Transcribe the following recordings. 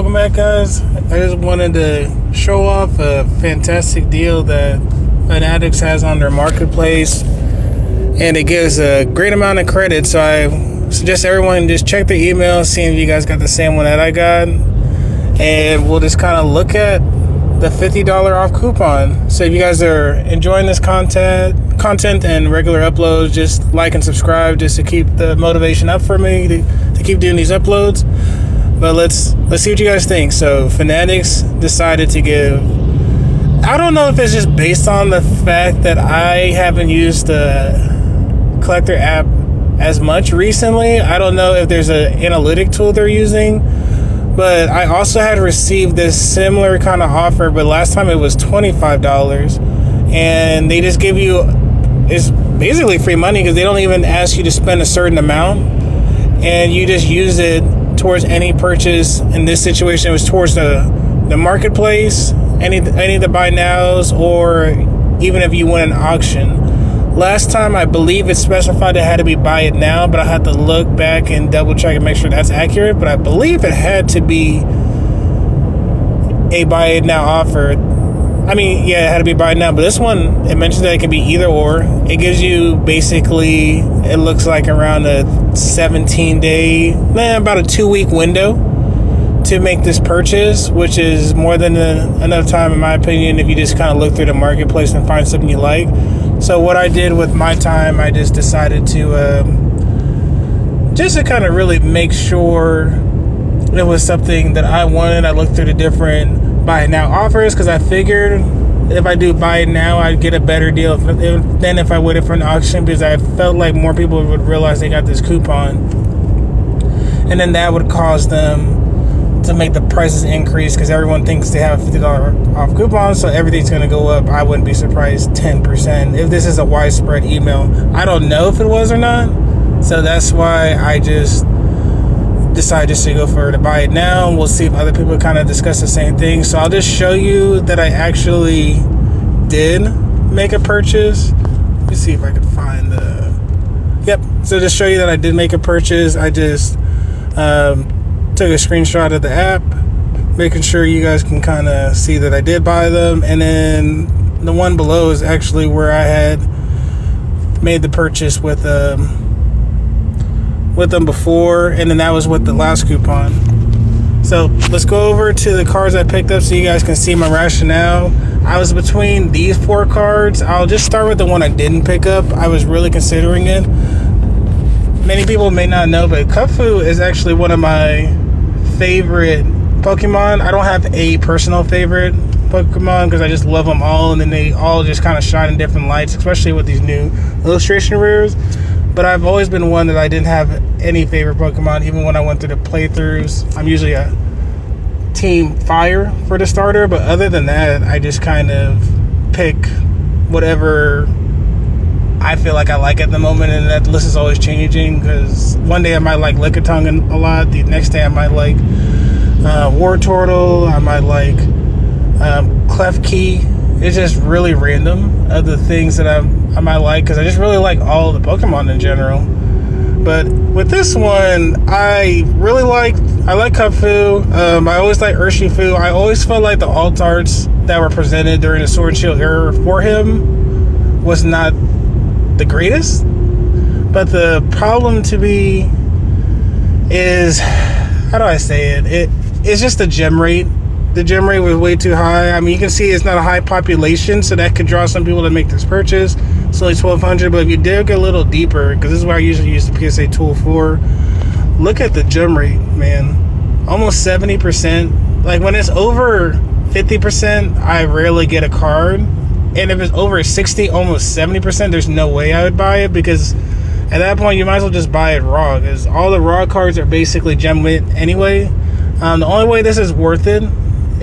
welcome back, guys. I just wanted to show off a fantastic deal that Fanatics has on their marketplace, and it gives a great amount of credit. So I suggest everyone just check their email, seeing if you guys got the same one that I got, and we'll just kind of look at the $50 off coupon. So if you guys are enjoying this content and regular uploads, just like and subscribe just to keep the motivation up for me to keep doing these uploads. But let's see what you guys think. So Fanatics decided to give, I don't know if it's just based on the fact that I haven't used the collector app as much recently. I don't know if there's an analytic tool they're using, but I also had received this similar kind of offer, but last time it was $25, and they just give you, it's basically free money because they don't even ask you to spend a certain amount, and you just use it towards any purchase. In this situation, it was towards the marketplace, any of the buy nows, or even if you win an auction. Last time, I believe it specified it had to be buy it now, but I had to look back and double check and make sure that's accurate. But I believe it had to be a buy it now offer. I mean, yeah, it had to be buy it now. But this one, it mentions that it can be either or. It gives you basically, it looks like around a 17-day, about a 2-week window to make this purchase, which is more than enough time, in my opinion, if you just kind of look through the marketplace and find something you like. So what I did with my time, I just decided to kind of really make sure it was something that I wanted. I looked through the different buy it now offers because I figured if I do buy it now, I'd get a better deal than if I waited for an auction, because I felt like more people would realize they got this coupon, and then that would cause them to make the prices increase because everyone thinks they have a $50 off coupon, so everything's going to go up. I wouldn't be surprised 10% if this is a widespread email. I don't know if it was or not, so that's why I just decided just to go for to buy it now. We'll see if other people kind of discuss the same thing. So I'll just show you that I actually did make a purchase. Let me see if I can find the... Yep, so just show you that I did make a purchase. I just took a screenshot of the app, making sure you guys can kind of see that I did buy them. And then the one below is actually where I had made the purchase with them before, and then that was with the last coupon. So let's go over to the cards I picked up so you guys can see my rationale. I was between these 4 cards. I'll just start with the one I didn't pick up. I was really considering it. Many people may not know, but Kung-Fu is actually one of my favorite Pokemon. I don't have a personal favorite Pokemon because I just love them all, and then they all just kind of shine in different lights, especially with these new illustration rares. But I've always been one that I didn't have any favorite Pokemon, even when I went through the playthroughs. I'm usually a Team Fire for the starter, but other than that, I just kind of pick whatever I feel like I like at the moment, and that list is always changing because one day I might like Lickitung a lot, the next day I might like Wartortle, I might like Klefki. It's just really random of the things that I might like, because I just really like all the Pokemon in general. But with this one, I like Kung-Fu. I always like Urshifu. I always felt like the alt arts that were presented during the Sword and Shield era for him was not the greatest. But the problem to me is, how do I say it? It's just the gem rate. The gem rate was way too high. I mean, you can see it's not a high population, so that could draw some people to make this purchase. It's only 1,200, but if you dig a little deeper, because this is what I usually use the PSA tool for, look at the gem rate, man. Almost 70%. Like, when it's over 50%, I rarely get a card. And if it's over 60, almost 70%, there's no way I would buy it, because at that point, you might as well just buy it raw, because all the raw cards are basically gem lit anyway. The only way this is worth it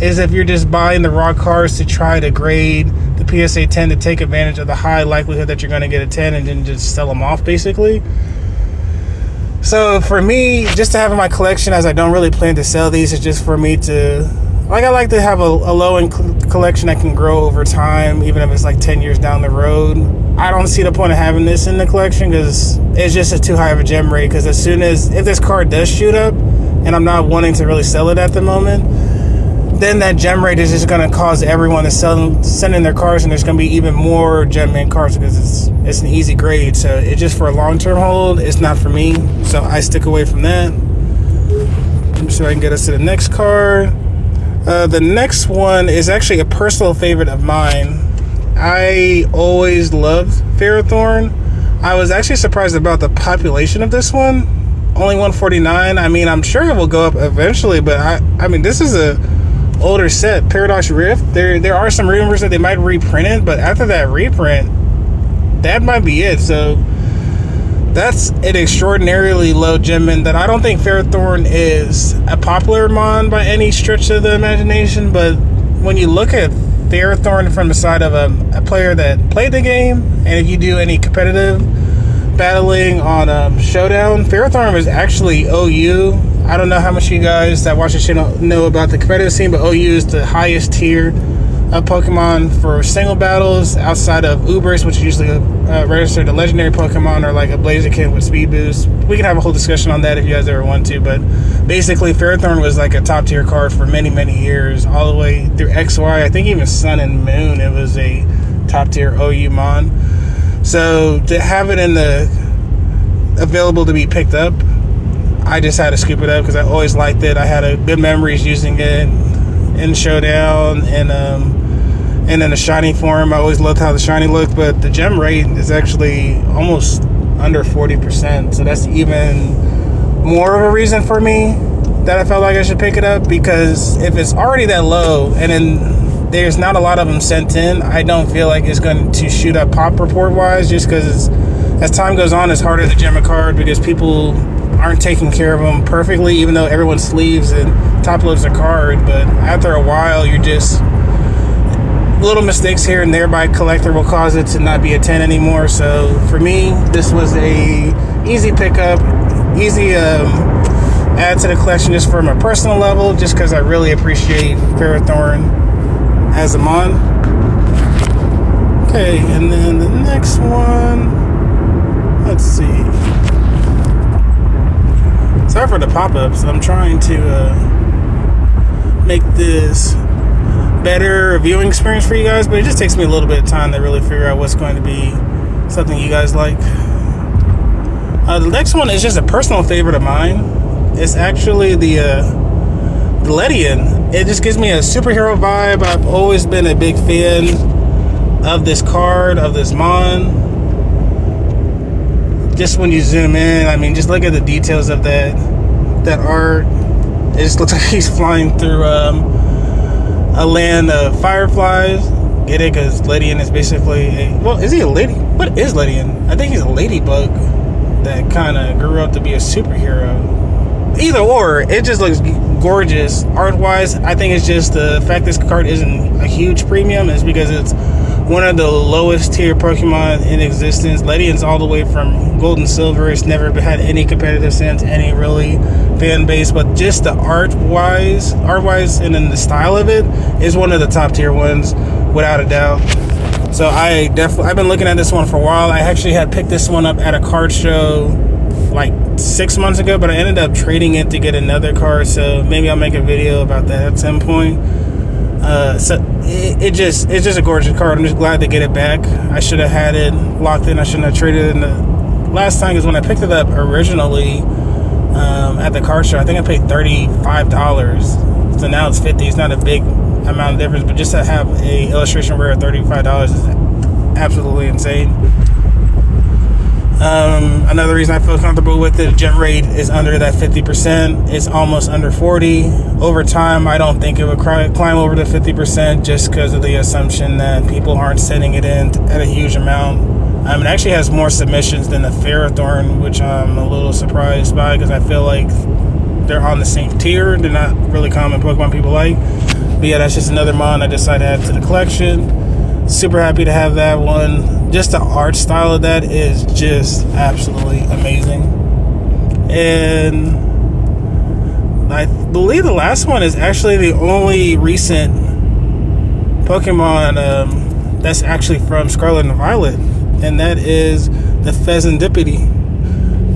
is if you're just buying the raw cards to try to grade the PSA 10 to take advantage of the high likelihood that you're going to get a 10 and then just sell them off, basically. So for me, just to have in my collection, as I don't really plan to sell these, it's just for me to, like, I like to have a low-end collection that can grow over time, even if it's like 10 years down the road. I don't see the point of having this in the collection because it's just too high of a gem rate, because as soon as, if this card does shoot up, and I'm not wanting to really sell it at the moment, then that gem rate is just going to cause everyone to send in their cars, and there's going to be even more gem mint cars because it's an easy grade. So it's just for a long-term hold. It's not for me, so I stick away from that. So I can get us to the next car. The next one is actually a personal favorite of mine. I always loved Ferrothorn. I was actually surprised about the population of this one. Only 149. I mean, I'm sure it will go up eventually, but I mean, this is a older set. Paradox Rift. There are some rumors that they might reprint it, but after that reprint, that might be it. So that's an extraordinarily low gem mint that I don't think Ferrothorn is a popular mon by any stretch of the imagination. But when you look at Ferrothorn from the side of a player that played the game, and if you do any competitive battling on Showdown, Ferrothorn was actually OU. I don't know how much you guys that watch the channel know about the competitive scene, but OU is the highest tier of Pokemon for single battles outside of Ubers, which is usually registered a legendary Pokemon, or like a Blaziken with speed boost. We can have a whole discussion on that if you guys ever want to, but basically Ferrothorn was like a top tier card for many years, all the way through XY. I think even Sun and Moon, it was a top tier OU mon. So to have it in the available to be picked up, I just had to scoop it up because I always liked it. I had good memories using it in Showdown and in the shiny form. I always loved how the shiny looked, but the gem rate is actually almost under 40%. So that's even more of a reason for me that I felt like I should pick it up, because if it's already that low and then there's not a lot of them sent in, I don't feel like it's going to shoot up pop report wise, just because as time goes on, it's harder to gem a card because people aren't taking care of them perfectly, even though everyone sleeves and top loads their card. But after a while, you're just little mistakes here and there by collector will cause it to not be a 10 anymore. So for me, this was a easy pickup, easy add to the collection just from a personal level, just because I really appreciate Ferrothorn as a mon. Okay, and then the next one, let's see. Sorry for the pop-ups. I'm trying to make this better viewing experience for you guys, but it just takes me a little bit of time to really figure out what's going to be something you guys like. The next one is just a personal favorite of mine. It's actually the Ledian. It just gives me a superhero vibe. I've always been a big fan of this card, of this mon. Just when you zoom in, I mean, just look at the details of that art. It just looks like he's flying through a land of fireflies. Get it? Because Ledian is basically is he a lady? What is Ledian? I think he's a ladybug that kind of grew up to be a superhero. Either or, it just looks gorgeous art-wise. I think it's just the fact this card isn't a huge premium is because it's one of the lowest tier Pokemon in existence. Ledian's all the way from Gold and Silver. It's never had any competitive sense, any really fan base, but just the art-wise, and then the style of it is one of the top tier ones, without a doubt. So I've been looking at this one for a while. I actually had picked this one up at a card show like 6 months ago, but I ended up trading it to get another card. So maybe I'll make a video about that at some point. So it's just a gorgeous card. I'm just glad to get it back. I should have had it locked in. I shouldn't have traded it in the last time, because when I picked it up originally at the card show, I think I paid $35. So now it's $50. It's not a big amount of difference, but just to have a illustration rare at $35 is absolutely insane. Another reason I feel comfortable with it, gem rate is under that 50%. It's almost under 40. Over time, I don't think it would climb over to 50%, just because of the assumption that people aren't sending it in at a huge amount. It actually has more submissions than the Ferrothorn, which I'm a little surprised by, because I feel like they're on the same tier. They're not really common Pokemon people like. But yeah, that's just another mon I decided to add to the collection. Super happy to have that one. Just the art style of that is just absolutely amazing. And I believe the last one is actually the only recent Pokemon that's actually from Scarlet and Violet, and that is the Pheasantipity.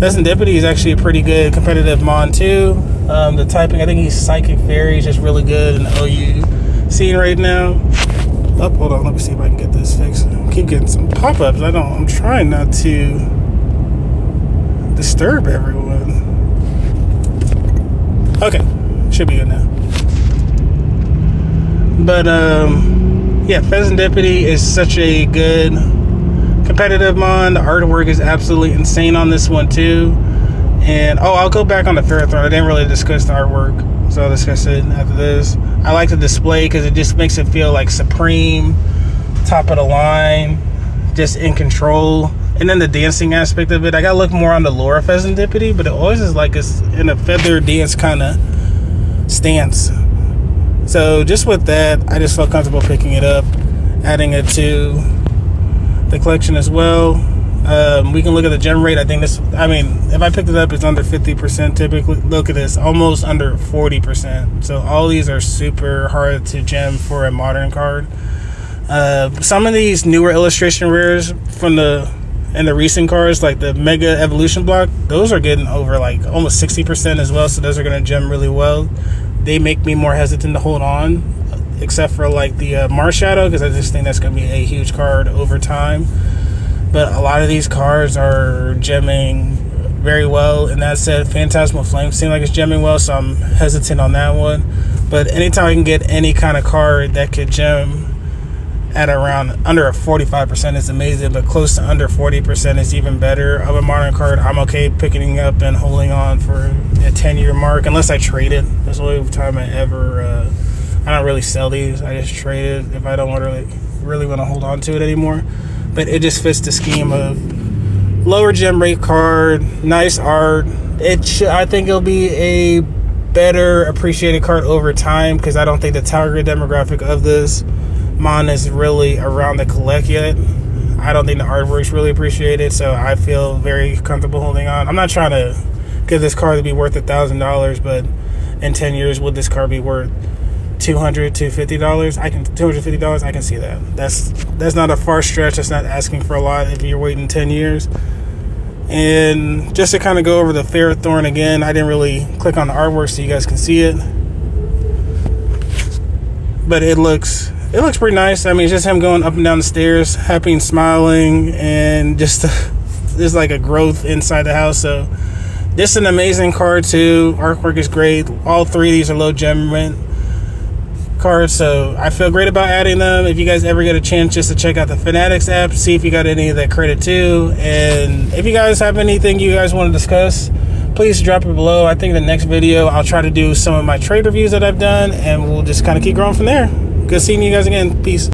Serendipity is actually a pretty good competitive mon too. The typing, I think he's Psychic Fairy, is just really good in the OU scene right now. Oh, hold on, let me see if I can get this fixed. I keep getting some pop-ups. I'm trying not to disturb everyone. Okay, should be good now. But yeah, Serendipity is such a good competitive mon. The artwork is absolutely insane on this one too. And I'll go back on the Ferrothorn. I didn't really discuss the artwork, so I'll discuss it after this. I like the display because it just makes it feel like supreme, top of the line, just in control. And then the dancing aspect of it, I gotta look more on the lore of Serendipity, but it always is like it's in a feather dance kind of stance. So just with that, I just felt comfortable picking it up, adding it to the collection as well. We can look at the gem rate. I think this, I mean, if I picked it up, it's under 50% typically. Look at this, almost under 40%. So all these are super hard to gem for a modern card. Some of these newer illustration rares from the recent cards, like the Mega Evolution block, those are getting over like almost 60% as well. So those are going to gem really well. They make me more hesitant to hold on, except for like the Mars Shadow, because I just think that's going to be a huge card over time. But a lot of these cards are gemming very well. And that said, Phantasmal Flame seems like it's gemming well, so I'm hesitant on that one. But anytime I can get any kind of card that could gem at around under a 45% is amazing, but close to under 40% is even better of a modern card. I'm okay picking up and holding on for a 10-year mark, unless I trade it. That's the only time I ever, I don't really sell these. I just trade it if I don't really want to hold on to it anymore. But it just fits the scheme of lower gem rate card, nice art. I think it'll be a better appreciated card over time, because I don't think the target demographic of this mon is really around to collect yet. I don't think the artwork's really appreciated, so I feel very comfortable holding on. I'm not trying to get this card to be worth $1,000, but in 10 years, would this card be worth $200, $250? $250, I can see that. That's not a far stretch. That's not asking for a lot if you're waiting 10 years. And just to kind of go over the Ferrothorn again, I didn't really click on the artwork so you guys can see it, but it looks pretty nice. I mean, it's just him going up and down the stairs, happy and smiling, and just there's like a growth inside the house. So this is an amazing card too. Artwork is great. All three of these are low gem rent cards, so I feel great about adding them. If you guys ever get a chance just to check out the Fanatics app, see if you got any of that credit too. And if you guys have anything you guys want to discuss, please drop it below. I think the next video I'll try to do some of my trade reviews that I've done, and we'll just kind of keep growing from there. Good seeing you guys again. Peace.